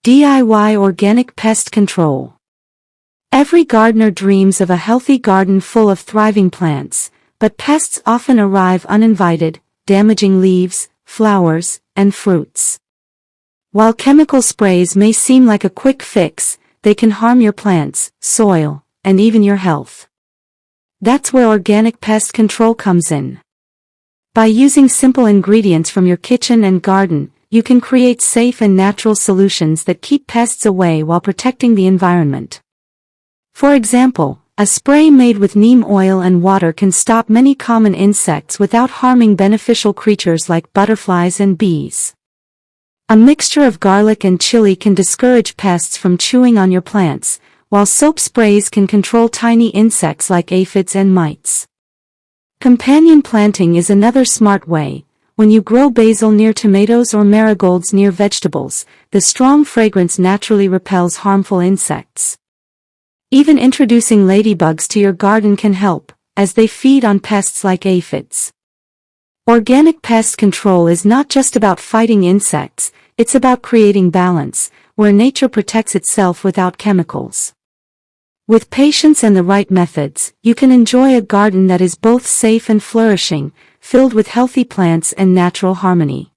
DIY Organic Pest Control. Every gardener dreams of a healthy garden full of thriving plants, but pests often arrive uninvited, damaging leaves, flowers, and fruits. While chemical sprays may seem like a quick fix, they can harm your plants, soil, and even your health. That's where organic pest control comes in. By using simple ingredients from your kitchen and garden, you can create safe and natural solutions that keep pests away while protecting the environment. For example, a spray made with neem oil and water can stop many common insects without harming beneficial creatures like butterflies and bees. A mixture of garlic and chili can discourage pests from chewing on your plants, while soap sprays can control tiny insects like aphids and mites. Companion planting is another smart way. When you grow basil near tomatoes or marigolds near vegetables, the strong fragrance naturally repels harmful insects. Even introducing ladybugs to your garden can help, as they feed on pests like aphids. Organic pest control is not just about fighting insects, it's about creating balance, where nature protects itself without chemicals. With patience and the right methods, you can enjoy a garden that is both safe and flourishing, filled with healthy plants and natural harmony.